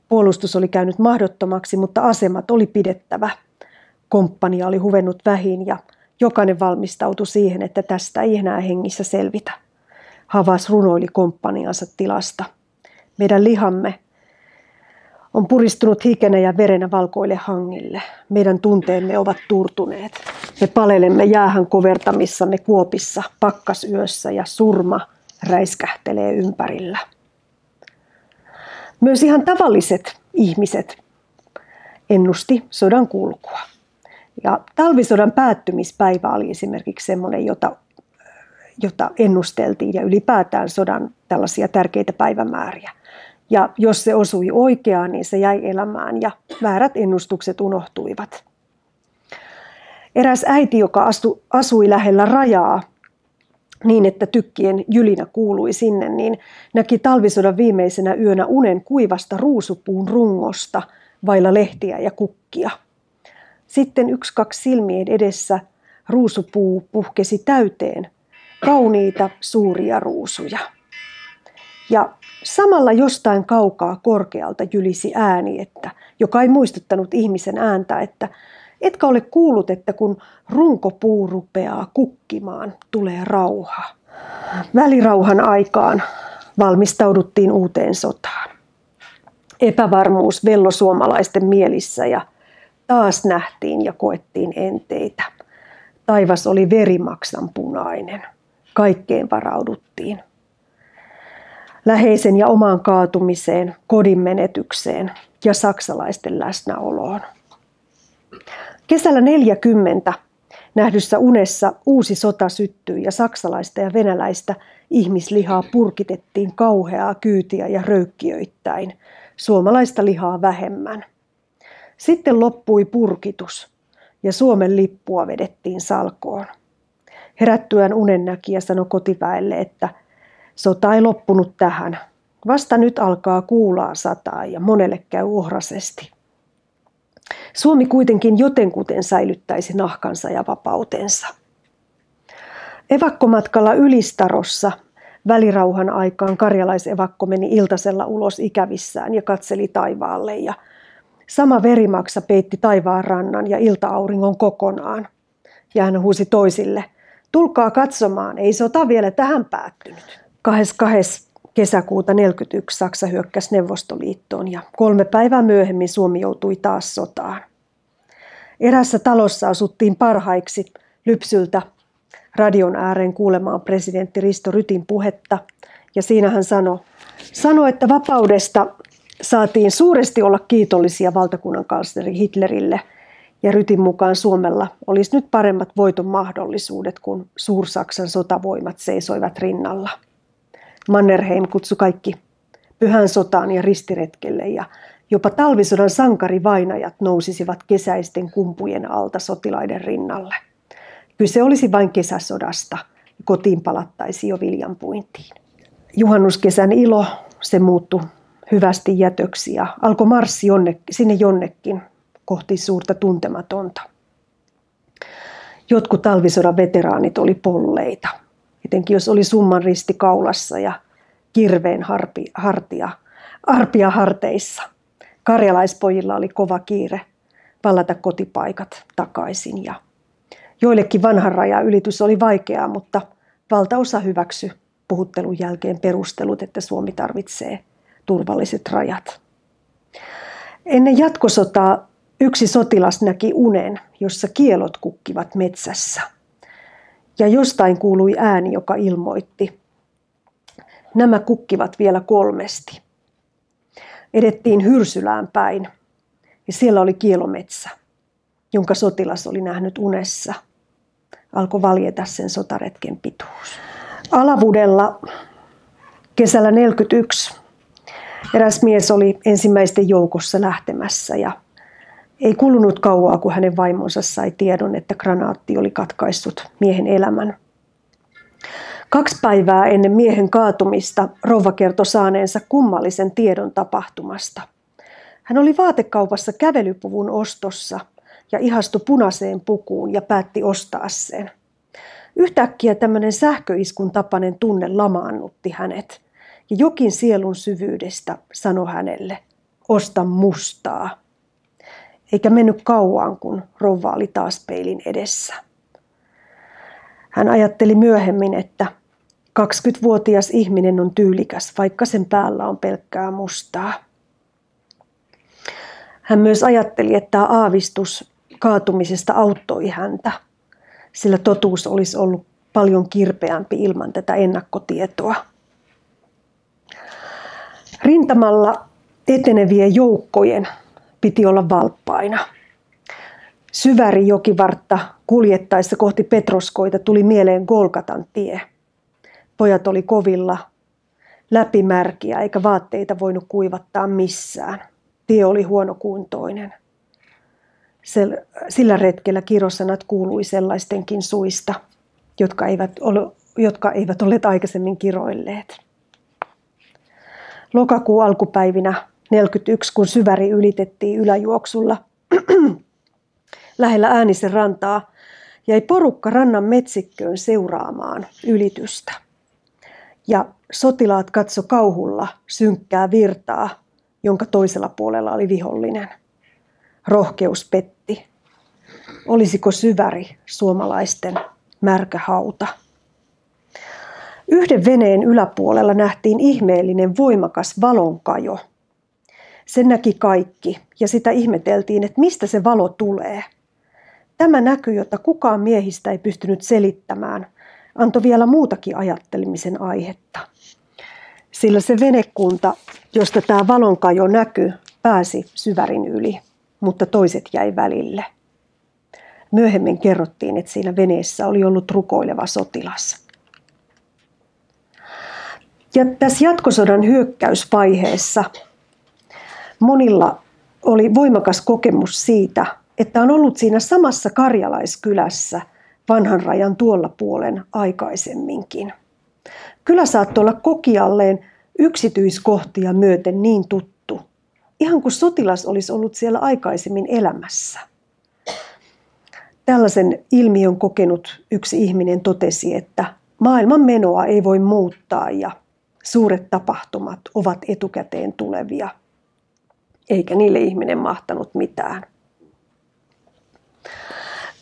Puolustus oli käynyt mahdottomaksi, mutta asemat oli pidettävä. Komppania oli huvennut vähin ja jokainen valmistautui siihen, että tästä ei enää hengissä selvitä. Havas runoili komppaniansa tilasta. Meidän lihamme on puristunut hikenä ja verenä valkoille hangille. Meidän tunteemme ovat turtuneet. Me palelemme jäähän kovertamissamme kuopissa pakkasyössä ja surma räiskähtelee ympärillä. Myös ihan tavalliset ihmiset ennusti sodan kulkua. Ja talvisodan päättymispäivä oli esimerkiksi semmoinen, jota ennusteltiin ja ylipäätään sodan tällaisia tärkeitä päivämääriä. Ja jos se osui oikeaan, niin se jäi elämään ja väärät ennustukset unohtuivat. Eräs äiti, joka asui lähellä rajaa niin, että tykkien jylinä kuului sinne, niin näki talvisodan viimeisenä yönä unen kuivasta ruusupuun rungosta vailla lehtiä ja kukkia. Sitten 1-2 silmien edessä ruusupuu puhkesi täyteen kauniita suuria ruusuja. Ja samalla jostain kaukaa korkealta jylisi ääni, joka ei muistuttanut ihmisen ääntä, että etkä ole kuullut, että kun runkopuu rupeaa kukkimaan, tulee rauha. Välirauhan aikaan valmistauduttiin uuteen sotaan. Epävarmuus vello suomalaisten mielissä ja taas nähtiin ja koettiin enteitä. Taivas oli verimaksan punainen. Kaikkeen varauduttiin. läheisen ja omaan kaatumiseen, kodin menetykseen ja saksalaisten läsnäoloon. Kesällä 40 nähdyssä unessa uusi sota syttyi ja saksalaista ja venäläistä ihmislihaa purkitettiin kauheaa kyytiä ja röykkiöittäin, suomalaista lihaa vähemmän. Sitten loppui purkitus ja Suomen lippua vedettiin salkoon. Herättyään unennäkijä sanoi kotiväelle, että sota ei loppunut tähän. Vasta nyt alkaa kuulaa sataa ja monelle käy ohrasesti. Suomi kuitenkin jotenkuten säilyttäisi nahkansa ja vapautensa. Evakkomatkalla Ylistarossa välirauhan aikaan karjalaisevakko meni iltasella ulos ikävissään ja katseli taivaalle. Ja sama verimaksa peitti taivaan rannan ja ilta-auringon kokonaan. Ja hän huusi toisille, tulkaa katsomaan, ei sota vielä tähän päättynyt. 22. kesäkuuta 1941 Saksa hyökkäsi Neuvostoliittoon ja 3 päivää myöhemmin Suomi joutui taas sotaan. Erässä talossa asuttiin parhaiksi lypsyltä radion ääreen kuulemaan presidentti Risto Rytin puhetta. Ja siinä hän sanoi, että vapaudesta saatiin suuresti olla kiitollisia valtakunnan kansleri Hitlerille. Ja Rytin mukaan Suomella olisi nyt paremmat voiton mahdollisuudet, kun Suur-Saksan sotavoimat seisoivat rinnalla. Mannerheim kutsui kaikki pyhän sotaan ja ristiretkelle ja jopa talvisodan sankarivainajat nousisivat kesäisten kumpujen alta sotilaiden rinnalle. Kyse olisi vain kesäsodasta ja kotiin palattaisi jo viljanpuintiin. Juhannuskesän ilo, se muuttui hyvästi jätöksi ja alkoi marssi sinne jonnekin kohti suurta tuntematonta. Jotkut talvisodan veteraanit oli polleita, etenkin jos oli summan risti kaulassa ja kirveen arpia harteissa. Karjalaispojilla oli kova kiire vallata kotipaikat takaisin ja joillekin vanhan rajan ylitys oli vaikeaa, mutta valtaosa hyväksyi puhuttelun jälkeen perustelut, että Suomi tarvitsee turvalliset rajat. Ennen jatkosotaa yksi sotilas näki unen, jossa kielot kukkivat metsässä. Ja jostain kuului ääni, joka ilmoitti, nämä kukkivat vielä 3. Edettiin Hyrsylään päin ja siellä oli kielometsä, jonka sotilas oli nähnyt unessa. Alkoi valjeta sen sotaretken pituus. Alavudella kesällä 1941 eräs mies oli ensimmäisten joukossa lähtemässä ja ei kulunut kauaa, kun hänen vaimonsa sai tiedon, että granaatti oli katkaissut miehen elämän. 2 päivää ennen miehen kaatumista rouva kertoi saaneensa kummallisen tiedon tapahtumasta. Hän oli vaatekaupassa kävelypuvun ostossa ja ihastui punaiseen pukuun ja päätti ostaa sen. Yhtäkkiä tämmöinen sähköiskun tapainen tunne lamaannutti hänet ja jokin sielun syvyydestä sanoi hänelle, osta mustaa. Eikä mennyt kauan, kun rouva oli taas peilin edessä. Hän ajatteli myöhemmin, että 20-vuotias ihminen on tyylikäs, vaikka sen päällä on pelkkää mustaa. Hän myös ajatteli, että aavistus kaatumisesta auttoi häntä, sillä totuus olisi ollut paljon kirpeämpi ilman tätä ennakkotietoa. Rintamalla etenevien joukkojen piti olla valppaina. Syväri-jokivartta kuljettaessa kohti Petroskoita tuli mieleen Golgatan tie. Pojat oli kovilla, läpimärkiä eikä vaatteita voinut kuivattaa missään. Tie oli huonokuntoinen. Sillä retkellä kirosanat kuului sellaistenkin suista, jotka eivät olleet aikaisemmin kiroilleet. Lokakuun alkupäivinä 1941, kun Syväri ylitettiin yläjuoksulla lähellä Äänisen rantaa, jäi porukka rannan metsikköön seuraamaan ylitystä. Ja sotilaat katso kauhulla synkkää virtaa, jonka toisella puolella oli vihollinen. Rohkeus petti. Olisiko Syväri suomalaisten märkä hauta? Yhden veneen yläpuolella nähtiin ihmeellinen voimakas valonkajo. Sen näki kaikki ja sitä ihmeteltiin, että mistä se valo tulee. Tämä näky, jota kukaan miehistä ei pystynyt selittämään, antoi vielä muutakin ajattelemisen aihetta. sillä se venekunta, josta tämä valonkajo näkyi, pääsi syvärin yli, mutta toiset jäi välille. Myöhemmin kerrottiin, että siinä veneessä oli ollut rukoileva sotilas. Ja tässä jatkosodan hyökkäysvaiheessa monilla oli voimakas kokemus siitä, että on ollut siinä samassa karjalaiskylässä vanhan rajan tuolla puolen aikaisemminkin. Kylä saattoi olla kokialleen yksityiskohtia myöten niin tuttu, ihan kuin sotilas olisi ollut siellä aikaisemmin elämässä. Tällaisen ilmiön kokenut yksi ihminen totesi, että maailman menoa ei voi muuttaa ja suuret tapahtumat ovat etukäteen tulevia, eikä niille ihminen mahtanut mitään.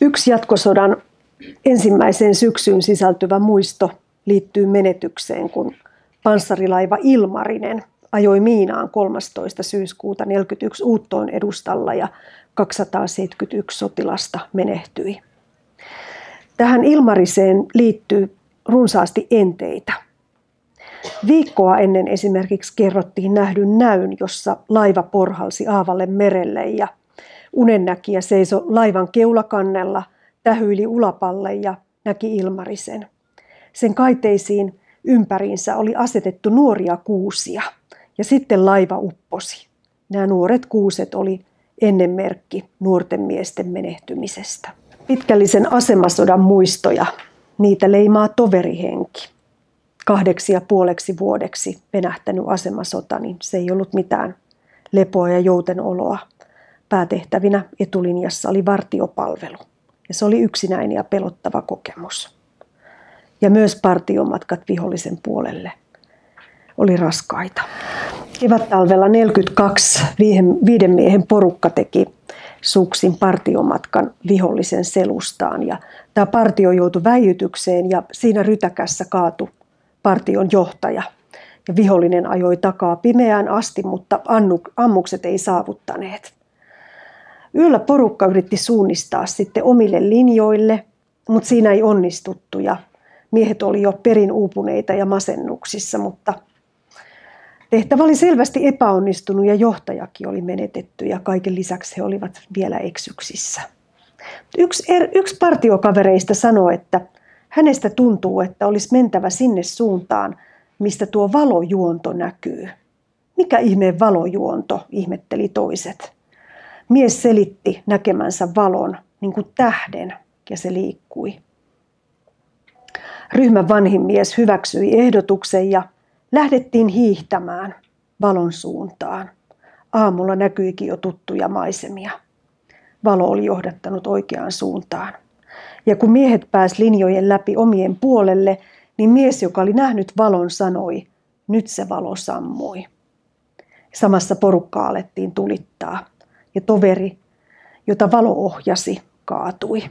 Yksi jatkosodan ensimmäiseen syksyyn sisältyvä muisto liittyy menetykseen, kun panssarilaiva Ilmarinen ajoi miinaan 13. syyskuuta 1941 Uuttoon edustalla ja 271 sotilasta menehtyi. Tähän Ilmariseen liittyy runsaasti enteitä. Viikkoa ennen esimerkiksi kerrottiin nähdyn näyn, jossa laiva porhalsi aavalle merelle ja unennäkijä seisoi laivan keulakannella, tähyili ulapalle ja näki Ilmarisen. Sen kaiteisiin ympäriinsä oli asetettu nuoria kuusia ja sitten laiva upposi. Nämä nuoret kuuset oli ennen merkki nuorten miesten menehtymisestä. Pitkällisen asemasodan muistoja, niitä leimaa toverihenki. 8,5 vuodeksi venähtänyt asemasota, niin se ei ollut mitään lepoa ja joutenoloa. Päätehtävinä etulinjassa oli vartiopalvelu ja se oli yksinäinen ja pelottava kokemus. Ja myös partiomatkat vihollisen puolelle oli raskaita. Kevättalvella 1942 5 miehen porukka teki suksin partiomatkan vihollisen selustaan. Ja tämä partio joutui väijytykseen ja siinä rytäkässä kaatui partion johtaja. Ja vihollinen ajoi takaa pimeään asti, mutta ammukset ei saavuttaneet. Yöllä porukka yritti suunnistaa sitten omille linjoille, mutta siinä ei onnistuttu. Ja miehet oli jo perin uupuneita ja masennuksissa, mutta tehtävä oli selvästi epäonnistunut ja johtajakin oli menetetty ja kaiken lisäksi he olivat vielä eksyksissä. Yksi partiokavereista sanoi, että hänestä tuntuu, että olisi mentävä sinne suuntaan, mistä tuo valojuonto näkyy. Mikä ihmeen valojuonto, ihmetteli toiset. Mies selitti näkemänsä valon niin kuin tähden ja se liikkui. Ryhmän vanhin mies hyväksyi ehdotuksen ja lähdettiin hiihtämään valon suuntaan. Aamulla näkyikin jo tuttuja maisemia. Valo oli johdattanut oikeaan suuntaan. Ja kun miehet pääsivät linjojen läpi omien puolelle, niin mies, joka oli nähnyt valon, sanoi, nyt se valo sammui. Samassa porukkaa alettiin tulittaa ja toveri, jota valo ohjasi, kaatui.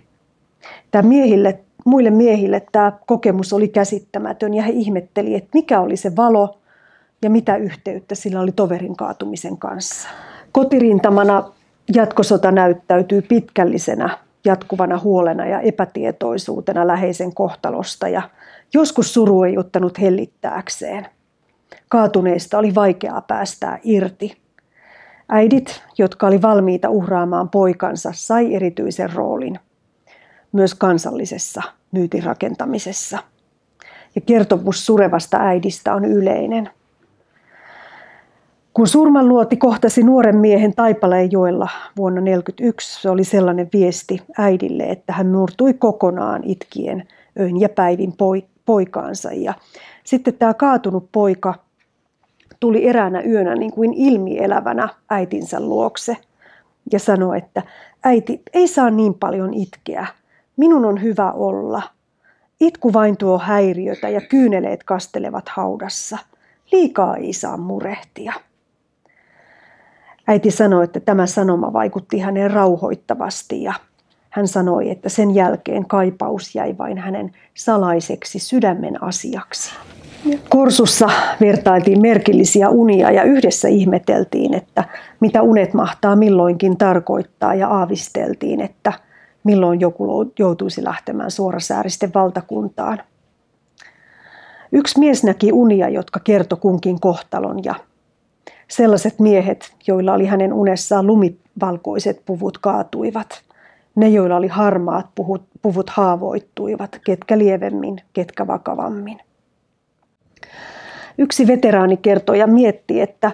Muille miehille tämä kokemus oli käsittämätön ja he ihmetteli, että mikä oli se valo ja mitä yhteyttä sillä oli toverin kaatumisen kanssa. Kotirintamana jatkosota näyttäytyy pitkällisenä, jatkuvana huolena ja epätietoisuutena läheisen kohtalosta ja joskus suru ei ottanut hellittääkseen. Kaatuneista oli vaikeaa päästää irti. Äidit, jotka oli valmiita uhraamaan poikansa, sai erityisen roolin myös kansallisessa myytin rakentamisessa. Ja kertomus surevasta äidistä on yleinen. Kun surmanluoti kohtasi nuoren miehen Taipaleenjoella vuonna 1941, se oli sellainen viesti äidille, että hän murtui kokonaan itkien öin ja päivin poikaansa. Ja sitten tämä kaatunut poika tuli eräänä yönä niin kuin ilmielävänä äitinsä luokse ja sanoi, että äiti, ei saa niin paljon itkeä. Minun on hyvä olla. Itku vain tuo häiriötä ja kyyneleet kastelevat haudassa. Liikaa ei saa murehtia. Äiti sanoi, että tämä sanoma vaikutti häneen rauhoittavasti ja hän sanoi, että sen jälkeen kaipaus jäi vain hänen salaiseksi sydämen asiaksi. Korsussa vertailtiin merkillisiä unia ja yhdessä ihmeteltiin, että mitä unet mahtaa milloinkin tarkoittaa ja aavisteltiin, että milloin joku joutuisi lähtemään suorasääristen valtakuntaan. Yksi mies näki unia, jotka kertoi kunkin kohtalon, ja sellaiset miehet, joilla oli hänen unessaan lumivalkoiset puvut, kaatuivat. Ne, joilla oli harmaat puvut, haavoittuivat, ketkä lievemmin, ketkä vakavammin. Yksi veteraani kertoi ja mietti, että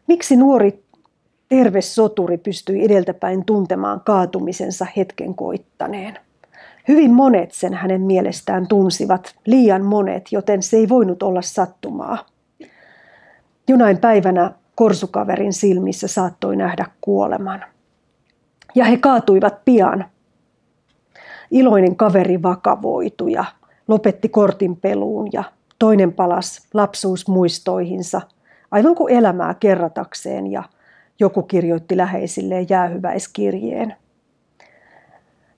miksi nuori terve soturi pystyi edeltäpäin tuntemaan kaatumisensa hetken koittaneen. Hyvin monet sen hänen mielestään tunsivat, liian monet, joten se ei voinut olla sattumaa. Jonain päivänä korsukaverin silmissä saattoi nähdä kuoleman. Ja he kaatuivat pian. Iloinen kaveri vakavoitui ja lopetti kortin peluun ja toinen palasi lapsuusmuistoihinsa, aivan kuin elämää kerratakseen, ja joku kirjoitti läheisilleen jäähyväiskirjeen.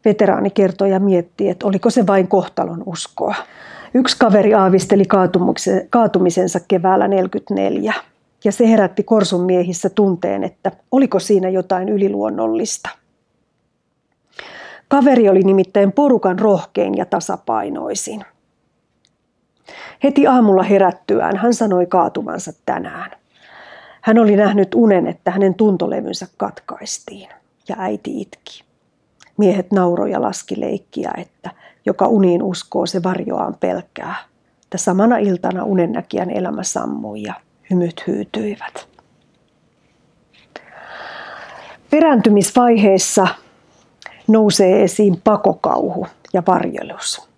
Veteraani kertoi ja mietti, että oliko se vain kohtalon uskoa. Yksi kaveri aavisteli kaatumisensa keväällä 1944, ja se herätti korsun miehissä tunteen, että oliko siinä jotain yliluonnollista. Kaveri oli nimittäin porukan rohkein ja tasapainoisin. Heti aamulla herättyään hän sanoi kaatuvansa tänään. Hän oli nähnyt unen, että hänen tuntolevynsä katkaistiin, ja äiti itki. Miehet nauroi ja laski leikkiä, että joka uniin uskoo, se varjoaan pelkää. Että samana iltana unennäkijän elämä sammui ja hymyt hyytyivät. Perääntymisvaiheessa nousee esiin pakokauhu ja varjelus.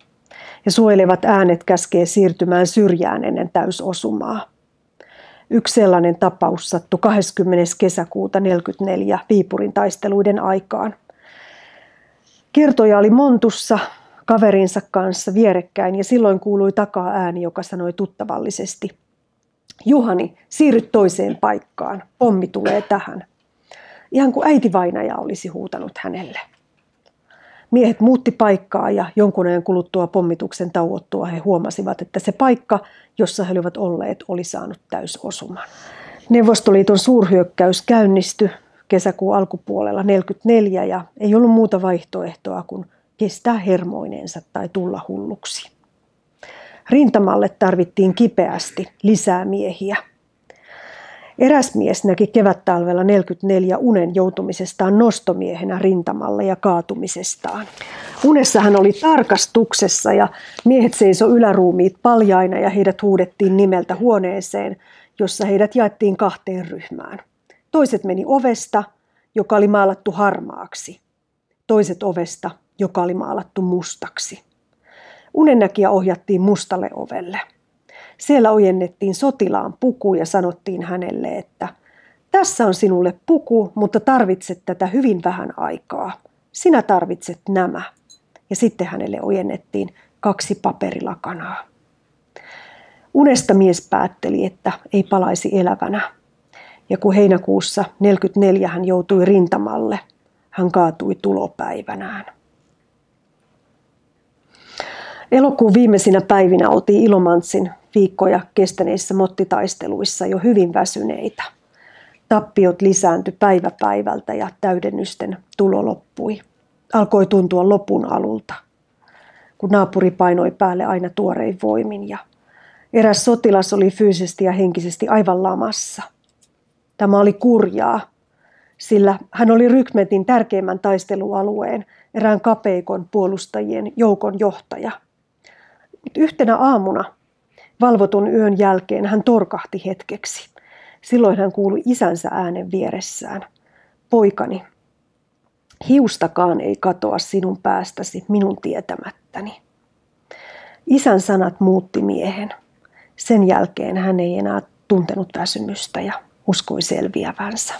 Ja suojelevat äänet käskee siirtymään syrjään ennen täysosumaa. Yksi sellainen tapaus sattui 20. kesäkuuta 1944 Viipurin taisteluiden aikaan. Kertoja oli montussa kaverinsa kanssa vierekkäin, ja silloin kuului takaa ääni, joka sanoi tuttavallisesti: "Juhani, siirry toiseen paikkaan, pommi tulee tähän." Ihan kuin äiti-vainaja olisi huutanut hänelle. Miehet muutti paikkaa, ja jonkun ajan kuluttua pommituksen tauottua he huomasivat, että se paikka, jossa he olivat olleet, oli saanut täysosuman. Neuvostoliiton suurhyökkäys käynnistyi kesäkuun alkupuolella 1944, ja ei ollut muuta vaihtoehtoa kuin kestää hermoineensa tai tulla hulluksi. Rintamalle tarvittiin kipeästi lisää miehiä. Eräs mies näki kevättalvella 1944 unen joutumisestaan nostomiehenä rintamalle ja kaatumisestaan. Unessa hän oli tarkastuksessa, ja miehet seisoi yläruumiit paljaina, ja heidät huudettiin nimeltä huoneeseen, jossa heidät jaettiin kahteen ryhmään. Toiset meni ovesta, joka oli maalattu harmaaksi. Toiset ovesta, joka oli maalattu mustaksi. Unennäkijä ohjattiin mustalle ovelle. Siellä ojennettiin sotilaan puku ja sanottiin hänelle, että tässä on sinulle puku, mutta tarvitset tätä hyvin vähän aikaa. Sinä tarvitset nämä. Ja sitten hänelle ojennettiin 2 paperilakanaa. Unesta mies päätteli, että ei palaisi elävänä. Ja kun heinäkuussa 1944 hän joutui rintamalle, hän kaatui tulopäivänään. Elokuun viimeisinä päivinä oltiin Ilomantsin viikkoja kestäneissä mottitaisteluissa jo hyvin väsyneitä. Tappiot lisääntyi päivä päivältä ja täydennysten tulo loppui. Alkoi tuntua lopun alulta, kun naapuri painoi päälle aina tuorein voimin, ja eräs sotilas oli fyysisesti ja henkisesti aivan lamassa. Tämä oli kurjaa, sillä hän oli rykmentin tärkeimmän taistelualueen, erään kapeikon puolustajien joukon johtaja. Yhtenä aamuna valvotun yön jälkeen hän torkahti hetkeksi. Silloin hän kuului isänsä äänen vieressään: "Poikani, hiustakaan ei katoa sinun päästäsi minun tietämättäni." Isän sanat muutti miehen. Sen jälkeen hän ei enää tuntenut väsymystä ja uskoi selviävänsä.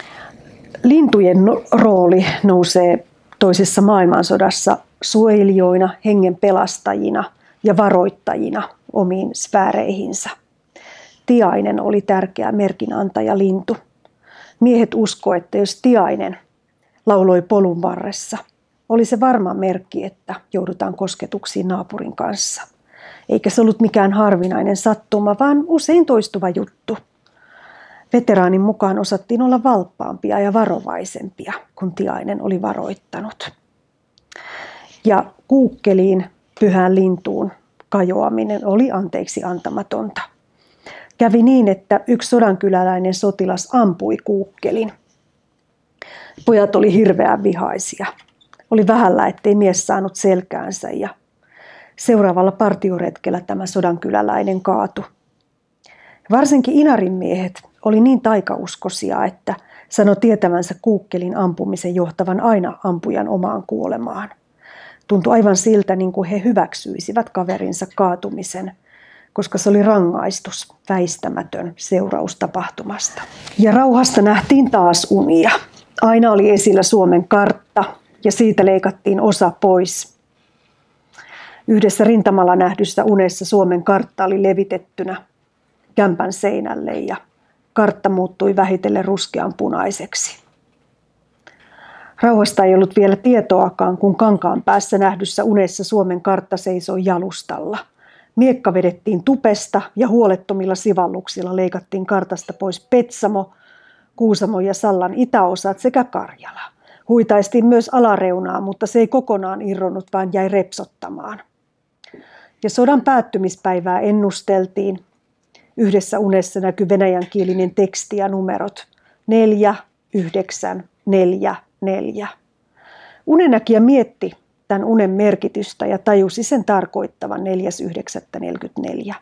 Lintujen rooli nousee toisessa maailmansodassa suojelijoina, hengen pelastajina ja varoittajina omiin sfääreihinsä. Tiainen oli tärkeä merkinantajalintu. Miehet uskoivat, että jos tiainen lauloi polun varressa, oli se varma merkki, että joudutaan kosketuksiin naapurin kanssa. Eikä se ollut mikään harvinainen sattuma, vaan usein toistuva juttu. Veteraanin mukaan osattiin olla valppaampia ja varovaisempia, kun tiainen oli varoittanut. Ja kuukkeliin, pyhään lintuun, kajoaminen oli anteeksi antamatonta. Kävi niin, että yksi sodankyläläinen sotilas ampui kuukkelin. Pojat oli hirveän vihaisia. Oli vähällä, ettei mies saanut selkäänsä ja seuraavalla partioretkellä tämä sodankyläläinen kaatui. Varsinkin Inarin miehet oli niin taikauskoisia, että sanoi tietävänsä kuukkelin ampumisen johtavan aina ampujan omaan kuolemaan. Tuntui aivan siltä, niin kuin he hyväksyisivät kaverinsa kaatumisen, koska se oli rangaistus, väistämätön seuraus tapahtumasta. Ja rauhasta nähtiin taas unia. Aina oli esillä Suomen kartta ja siitä leikattiin osa pois. Yhdessä rintamalla nähdyssä unessa Suomen kartta oli levitettynä kämpän seinälle ja kartta muuttui vähitellen ruskean punaiseksi. Rauhasta ei ollut vielä tietoakaan, kun kankaan päässä nähdyssä unessa Suomen kartta seisoi jalustalla. Miekka vedettiin tupesta ja huolettomilla sivalluksilla leikattiin kartasta pois Petsamo, Kuusamo ja Sallan itäosat sekä Karjala. Huitaistiin myös alareunaa, mutta se ei kokonaan irronnut, vaan jäi repsottamaan. Ja sodan päättymispäivää ennusteltiin. Yhdessä unessa näkyi venäjänkielinen teksti ja numerot 4, 9, 4, 4. Unennäkijä mietti tämän unen merkitystä ja tajusi sen tarkoittavan 4.9.44.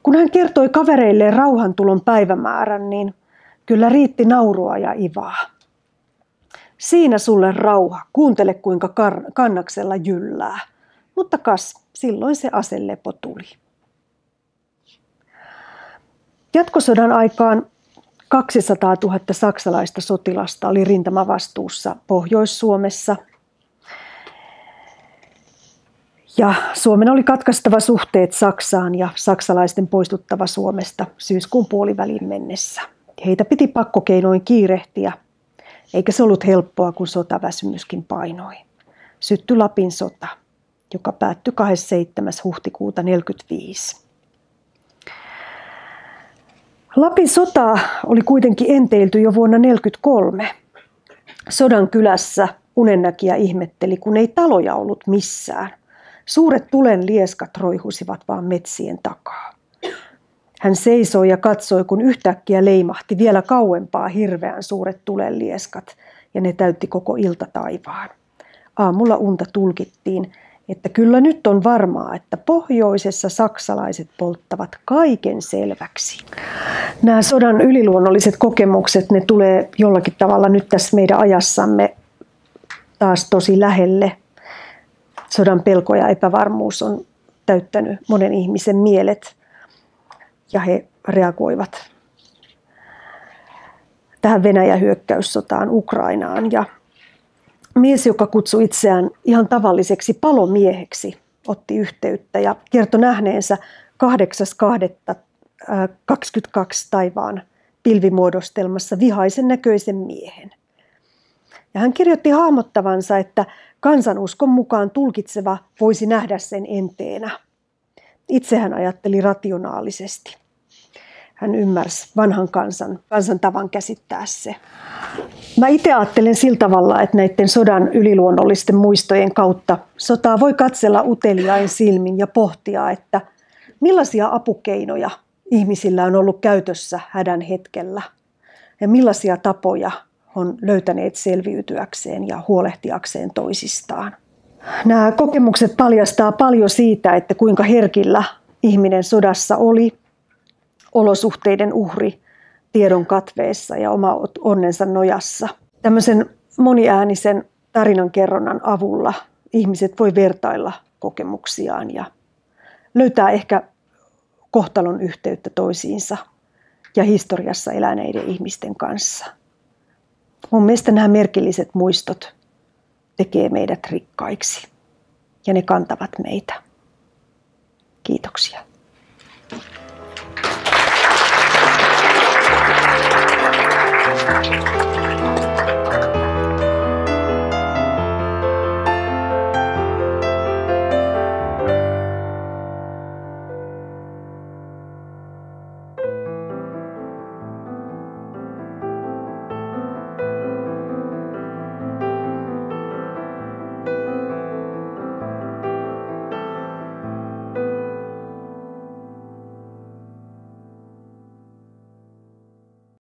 Kun hän kertoi kavereilleen rauhantulon päivämäärän, niin kyllä riitti naurua ja ivaa. Siinä sulle rauha, kuuntele kuinka kannaksella jyllää. Mutta kas, silloin se aselepo tuli. Jatkosodan aikaan 200 000 saksalaista sotilasta oli rintamavastuussa Pohjois-Suomessa. Ja Suomen oli katkaistava suhteet Saksaan ja saksalaisten poistuttava Suomesta syyskuun puoliväliin mennessä. Heitä piti pakkokeinoin kiirehtiä, eikä se ollut helppoa, kun sotaväsymyskin painoi. Syttyi Lapin sota, joka päättyi 27. huhtikuuta 1945. Lapin sota oli kuitenkin enteilty jo vuonna 1943. Sodan kylässä unennäkijä ihmetteli, kun ei taloja ollut missään. Suuret tulen lieskat roihusivat vaan metsien takaa. Hän seisoi ja katsoi, kun yhtäkkiä leimahti vielä kauempaa hirveän suuret tulenlieskat, ja ne täytti koko iltataivaan. Aamulla unta tulkittiin, että kyllä nyt on varmaa, että pohjoisessa saksalaiset polttavat kaiken selväksi. Nämä sodan yliluonnolliset kokemukset, ne tulee jollakin tavalla nyt tässä meidän ajassamme taas tosi lähelle. Sodan pelko ja epävarmuus on täyttänyt monen ihmisen mielet ja he reagoivat tähän Venäjän hyökkäyssotaan Ukrainaan. Ja mies, joka kutsui itseään ihan tavalliseksi palomieheksi, otti yhteyttä ja kertoi nähneensä 8.2.22 taivaan pilvimuodostelmassa vihaisen näköisen miehen. Ja hän kirjoitti hahmottavansa, että kansanuskon mukaan tulkitseva voisi nähdä sen enteenä. Itse hän ajatteli rationaalisesti. Hän ymmärsi vanhan kansan tavan käsittää se. Mä itse ajattelen sillä tavalla, että näiden sodan yliluonnollisten muistojen kautta sotaa voi katsella uteliain silmin ja pohtia, että millaisia apukeinoja ihmisillä on ollut käytössä hädän hetkellä ja millaisia tapoja on löytäneet selviytyäkseen ja huolehtiakseen toisistaan. Nämä kokemukset paljastaa paljon siitä, että kuinka herkillä ihminen sodassa oli, olosuhteiden uhri tiedon katveessa ja oma onnensa nojassa. Tämmöisen moniäänisen tarinankerronnan avulla ihmiset voi vertailla kokemuksiaan ja löytää ehkä kohtalon yhteyttä toisiinsa ja historiassa eläneiden ihmisten kanssa. Mun mielestä nämä merkilliset muistot tekee meidät rikkaiksi ja ne kantavat meitä. Kiitoksia. Thank you.